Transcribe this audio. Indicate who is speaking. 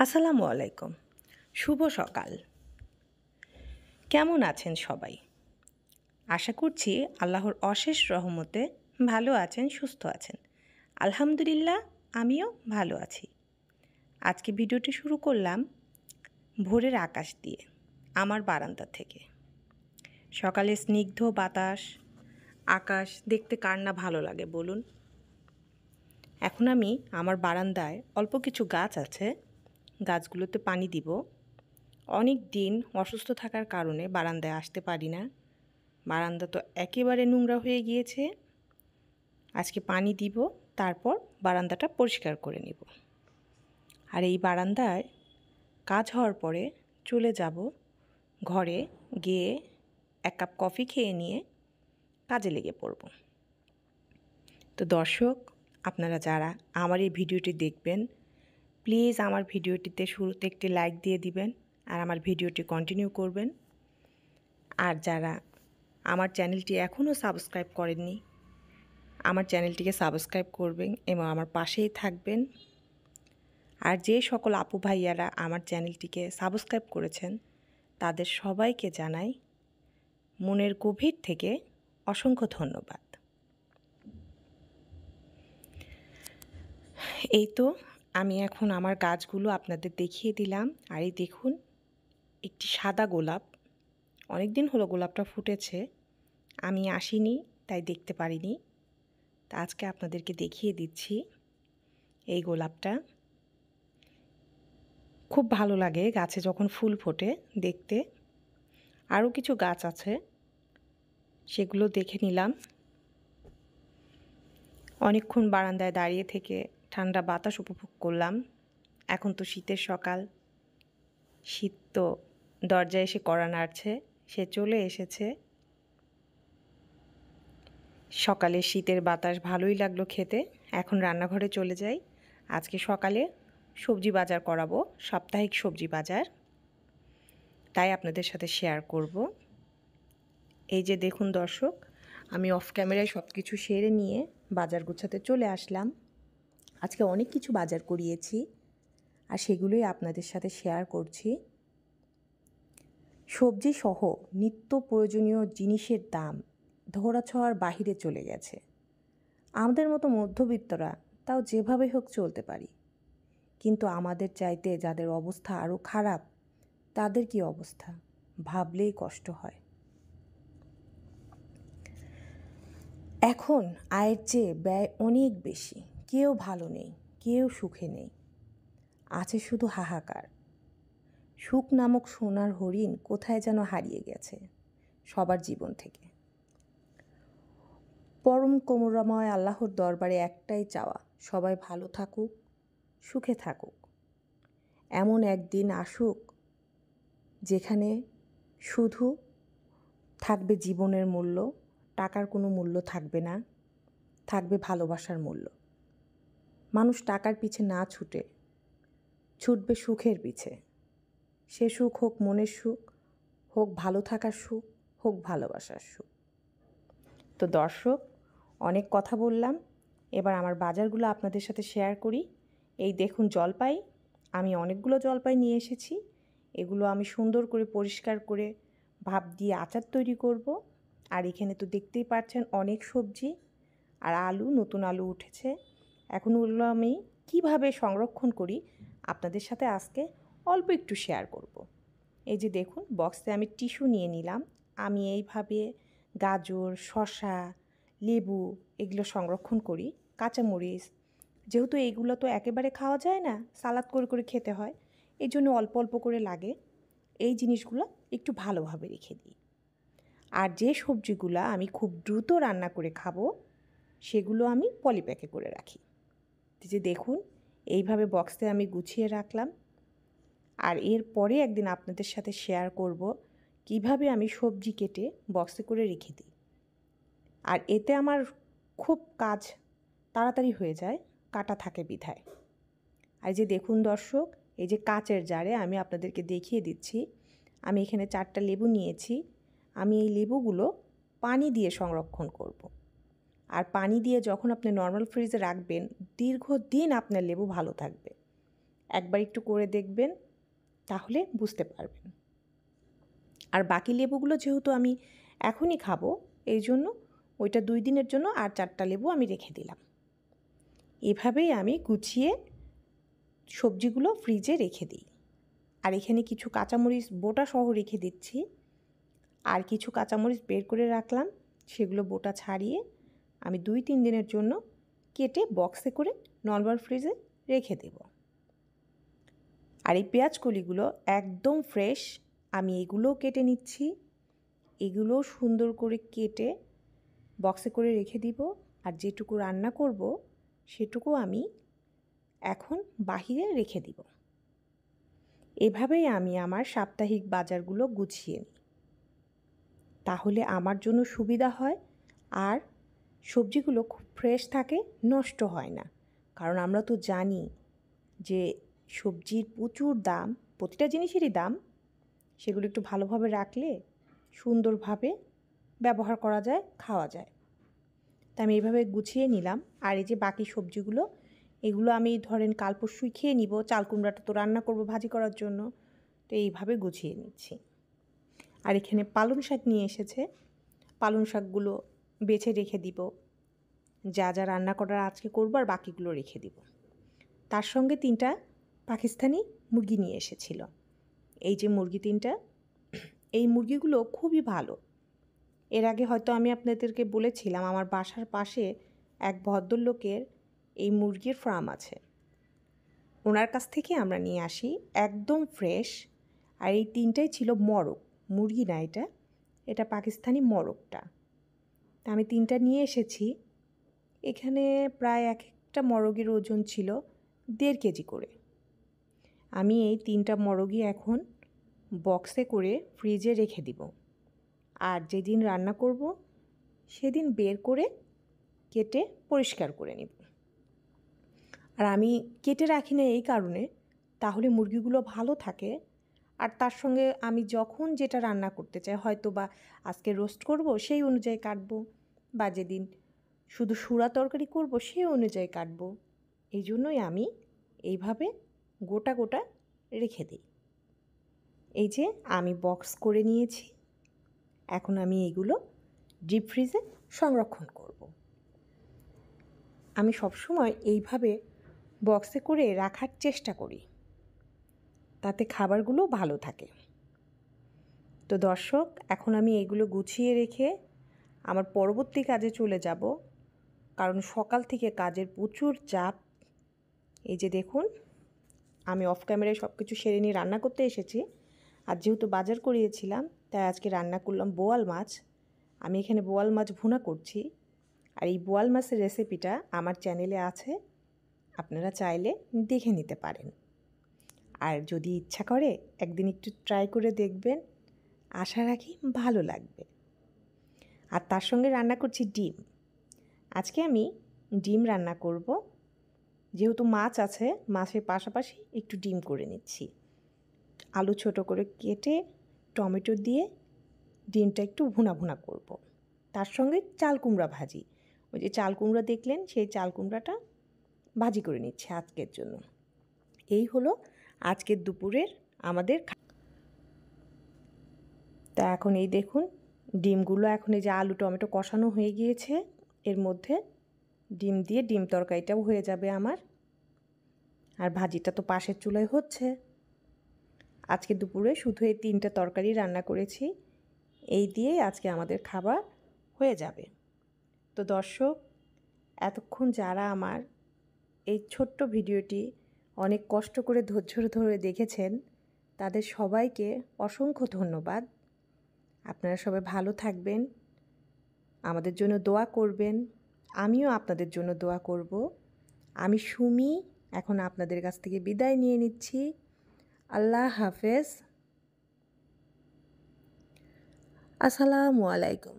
Speaker 1: আসসালামু আলাইকুম। শুভ সকাল। কেমন আছেন সবাই? আশা করছি আল্লাহর অশেষ রহমতে ভালো আছেন, সুস্থ আছেন। আলহামদুলিল্লাহ আমিও ভালো আছি। আজকে ভিডিওটি শুরু করলাম ভোরের আকাশ দিয়ে, আমার বারান্দা থেকে। সকালে স্নিগ্ধ বাতাস, আকাশ দেখতে কার না ভালো লাগে বলুন? এখন আমি আমার বারান্দায় অল্প কিছু গাছ আছে, গাছগুলোতে পানি দিব। অনেক দিন অসুস্থ থাকার কারণে বারান্দায় আসতে পারি না। বারান্দা তো একেবারে নোংরা হয়ে গিয়েছে। আজকে পানি দিব, তারপর বারান্দাটা পরিষ্কার করে নেব। আর এই বারান্দায় কাজ হওয়ার পরে চলে যাব ঘরে, গিয়ে এক কাপ কফি খেয়ে নিয়ে কাজে লেগে পড়ব। তো দর্শক, আপনারা যারা আমার এই ভিডিওটি দেখবেন, প্লিজ আমার ভিডিওটিতে শুরুতে একটি লাইক দিয়ে দিবেন আর আমার ভিডিওটি কন্টিনিউ করবেন। আর যারা আমার চ্যানেলটি এখনও সাবস্ক্রাইব করেননি, আমার চ্যানেলটিকে সাবস্ক্রাইব করবেন এবং আমার পাশেই থাকবেন। আর যে সকল আপু ভাইয়ারা আমার চ্যানেলটিকে সাবস্ক্রাইব করেছেন, তাদের সবাইকে জানাই মনের গভীর থেকে অসংখ্য ধন্যবাদ। এই তো আমি এখন আমার গাছগুলো আপনাদের দেখিয়ে দিলাম। আর এই দেখুন, একটি সাদা গোলাপ, অনেক দিন হলো গোলাপটা ফুটেছে, আমি আসিনি তাই দেখতে পারিনি। তা আজকে আপনাদেরকে দেখিয়ে দিচ্ছি। এই গোলাপটা খুব ভালো লাগে গাছে যখন ফুল ফোটে দেখতে। আরও কিছু গাছ আছে, সেগুলো দেখে নিলাম। অনেকক্ষণ বারান্দায় দাঁড়িয়ে থেকে ঠান্ডা বাতাস উপভোগ করলাম। এখন তো শীতের সকাল, শীত তো দরজায় এসে কড়া নাড়ছে, সে চলে এসেছে। সকালে শীতের বাতাস ভালোই লাগলো খেতে। এখন রান্নাঘরে চলে যাই। আজকে সকালে সবজি বাজার করাবো, সাপ্তাহিক সবজি বাজার, তাই আপনাদের সাথে শেয়ার করব। এই যে দেখুন দর্শক, আমি অফ ক্যামেরায় সব কিছু সেরে নিয়ে বাজার গোছাতে চলে আসলাম। আজকে অনেক কিছু বাজার করিয়েছি আর সেগুলোই আপনাদের সাথে শেয়ার করছি। সবজি সহ নিত্য প্রয়োজনীয় জিনিসের দাম ধরাছোঁয়ার বাহিরে চলে গেছে। আমাদের মতো মধ্যবিত্তরা তাও যেভাবে হোক চলতে পারি, কিন্তু আমাদের চাইতে যাদের অবস্থা আরও খারাপ, তাদের কি অবস্থা ভাবলেই কষ্ট হয়। এখন আয়ের চেয়ে ব্যয় অনেক বেশি। কেউ ভালো নেই, কেউ সুখে নেই, আছে শুধু হাহাকার। সুখ নামক সোনার হরিণ কোথায় যেন হারিয়ে গেছে সবার জীবন থেকে। পরম করুণাময় আল্লাহর দরবারে একটাই চাওয়া, সবাই ভালো থাকুক, সুখে থাকুক। এমন একদিন আসুক যেখানে শুধু থাকবে জীবনের মূল্য, টাকার কোনো মূল্য থাকবে না, থাকবে ভালোবাসার মূল্য। মানুষ টাকার পিছে না ছুটে ছুটবে সুখের পিছে। সে সুখ হোক মনের সুখ, হোক ভালো থাকার সুখ, হোক ভালোবাসার সুখ। তো দর্শক, অনেক কথা বললাম, এবার আমার বাজারগুলো আপনাদের সাথে শেয়ার করি। এই দেখুন জলপাই, আমি অনেকগুলো জলপাই নিয়ে এসেছি। এগুলো আমি সুন্দর করে পরিষ্কার করে ভাপ দিয়ে আচার তৈরি করব। আর এখানে তো দেখতেই পাচ্ছেন অনেক সবজি আর আলু, নতুন আলু উঠেছে। এখন ওগুলো আমি কিভাবে সংরক্ষণ করি আপনাদের সাথে আজকে অল্প একটু শেয়ার করব। এই যে দেখুন, বক্সে আমি টিস্যু নিয়ে নিলাম। আমি এইভাবে গাজর, শসা, লেবু এগুলো সংরক্ষণ করি। কাঁচামরিচ, যেহেতু এইগুলো তো একেবারে খাওয়া যায় না, সালাদ করে করে খেতে হয়, এই জন্য অল্প অল্প করে লাগে। এই জিনিসগুলো একটু ভালোভাবে রেখে দিই। আর যে সবজিগুলো আমি খুব দ্রুত রান্না করে খাবো, সেগুলো আমি পলিপ্যাকে করে রাখি। যে দেখুন, এইভাবে বক্সে আমি গুছিয়ে রাখলাম। আর এরপরে একদিন আপনাদের সাথে শেয়ার করব কিভাবে আমি সবজি কেটে বক্সে করে রেখে দিই। আর এতে আমার খুব কাজ তাড়াতাড়ি হয়ে যায়, কাটা থাকে বিধায়। আর যে দেখুন দর্শক, এই যে কাচের জারে আমি আপনাদেরকে দেখিয়ে দিচ্ছি, আমি এখানে 4টা লেবু নিয়েছি। আমি এই লেবুগুলো পানি দিয়ে সংরক্ষণ করব। আর পানি দিয়ে যখন আপনি নর্মাল ফ্রিজে রাখবেন, দীর্ঘদিন আপনার লেবু ভালো থাকবে। একবার একটু করে দেখবেন, তাহলে বুঝতে পারবেন। আর বাকি লেবুগুলো যেহেতু আমি এখনই খাবো, এই জন্য ওইটা 2 দিনের জন্য আর 4টা লেবু আমি রেখে দিলাম। এভাবেই আমি গুছিয়ে সবজিগুলো ফ্রিজে রেখে দিই। আর এখানে কিছু কাঁচামরিচ বোটা সহ রেখে দিচ্ছি, আর কিছু কাঁচামরিচ বের করে রাখলাম, সেগুলো বোটা ছাড়িয়ে আমি 2-3 দিনের জন্য কেটে বক্সে করে নর্মাল ফ্রিজে রেখে দেব। আর এই পেঁয়াজ কলিগুলো একদম ফ্রেশ, আমি এগুলোও কেটে নিচ্ছি। এগুলো সুন্দর করে কেটে বক্সে করে রেখে দিব। আর যেটুকু রান্না করব সেটুকু আমি এখন বাহিরে রেখে দিব। এভাবেই আমি আমার সাপ্তাহিক বাজারগুলো গুছিয়ে নিই, তাহলে আমার জন্য সুবিধা হয় আর সবজিগুলো খুব ফ্রেশ থাকে, নষ্ট হয় না। কারণ আমরা তো জানি যে সবজির প্রচুর দাম, প্রতিটা জিনিসেরই দাম। সেগুলো একটু ভালোভাবে রাখলে সুন্দরভাবে ব্যবহার করা যায়, খাওয়া যায়। তা আমি এইভাবে গুছিয়ে নিলাম। আর এই যে বাকি সবজিগুলো, এগুলো আমি ধরেন কাল পরশুই খেয়ে নিব। চাল কুমড়াটা তো রান্না করব ভাজি করার জন্য, তো এইভাবে গুছিয়ে নিচ্ছি। আর এখানে পালং শাক নিয়ে এসেছে, পালং শাকগুলো বেছে রেখে দিব। যা যা রান্না করার আজকে করব আর বাকিগুলো রেখে দিব। তার সঙ্গে 3টা পাকিস্তানি মুরগি নিয়ে এসেছিল। এই যে মুরগি 3টা, এই মুরগিগুলো খুবই ভালো। এর আগে হয়তো আমি আপনাদেরকে বলেছিলাম আমার বাসার পাশে এক ভদ্রলোকের এই মুরগির ফার্ম আছে। ওনার কাছ থেকে আমরা নিয়ে আসি, একদম ফ্রেশ। আর এই 3টাই ছিল মরক মুরগি, না এটা পাকিস্তানি মরকটা। তা আমি 3টা নিয়ে এসেছি। এখানে প্রায় এক একটা মরগের ওজন ছিল 1.5 কেজি করে। আমি এই 3টা মরগই এখন বক্সে করে ফ্রিজে রেখে দিব। আর যেদিন রান্না করব সেদিন বের করে কেটে পরিষ্কার করে নিব। আর আমি কেটে রাখি না এই কারণে, তাহলে মুরগিগুলো ভালো থাকে। আর তার সঙ্গে আমি যখন যেটা রান্না করতে চাই, হয়তো বা আজকে রোস্ট করব সেই অনুযায়ী কাটবো, বা যেদিন শুধু সুরা তরকারি করব সেই অনুযায়ী কাটবো। এই জন্যই আমি এইভাবে গোটা গোটা রেখে দিই। এই যে আমি বক্স করে নিয়েছি, এখন আমি এগুলো ডিপ ফ্রিজে সংরক্ষণ করব। আমি সবসময় এইভাবে বক্সে করে রাখার চেষ্টা করি, তাতে খাবারগুলো ভালো থাকে। তো দর্শক, এখন আমি এগুলো গুছিয়ে রেখে আমার পরবর্তী কাজে চলে যাব, কারণ সকাল থেকে কাজের প্রচুর চাপ। এই যে দেখুন, আমি অফ ক্যামেরায় সব কিছু সেরে নিয়ে রান্না করতে এসেছি। আর যেহেতু বাজার করিয়েছিলাম, তাই আজকে রান্না করলাম বোয়াল মাছ। আমি এখানে বোয়াল মাছ ভুনা করছি। আর এই বোয়াল মাছের রেসিপিটা আমার চ্যানেলে আছে, আপনারা চাইলে দেখে নিতে পারেন। আর যদি ইচ্ছা করে একদিন একটু ট্রাই করে দেখবেন, আশা রাখি ভালো লাগবে। আর তার সঙ্গে রান্না করছি ডিম। আজকে আমি ডিম রান্না করব। যেহেতু মাছ আছে, মাছের পাশাপাশি একটু ডিম করে নিচ্ছি। আলু ছোট করে কেটে টমেটো দিয়ে ডিমটা একটু ভুনা ভুনা করব। তার সঙ্গে চাল কুমড়া ভাজি, ওই যে চাল কুমড়া দেখলেন, সেই চাল কুমড়াটা ভাজি করে নিচ্ছি আজকের জন্য। এই হলো আজকের দুপুরের আমাদের। তা এখন এই দেখুন ডিমগুলো, এখন এই যে আলু টমেটো কষানো হয়ে গিয়েছে, এর মধ্যে ডিম দিয়ে ডিম তরকারিটাও হয়ে যাবে আমার। আর ভাজিটা তো পাশের চুলায় হচ্ছে। আজকে দুপুরে শুধু এই 3টা তরকারি রান্না করেছি, এই দিয়েই আজকে আমাদের খাবার হয়ে যাবে। তো দর্শক, এতক্ষণ যারা আমার এই ছোট্ট ভিডিওটি অনেক কষ্ট করে ধৈর্য ধরে দেখেছেন, তাদের সবাইকে অসংখ্য ধন্যবাদ। আপনারা সবাই ভালো থাকবেন, আমাদের জন্য দোয়া করবেন। আমিও আপনাদের জন্য দোয়া করব। আমি সুমি এখন আপনাদের কাছ থেকে বিদায় নিয়ে নিচ্ছি। আল্লাহ হাফেজ। আসসালামু আলাইকুম।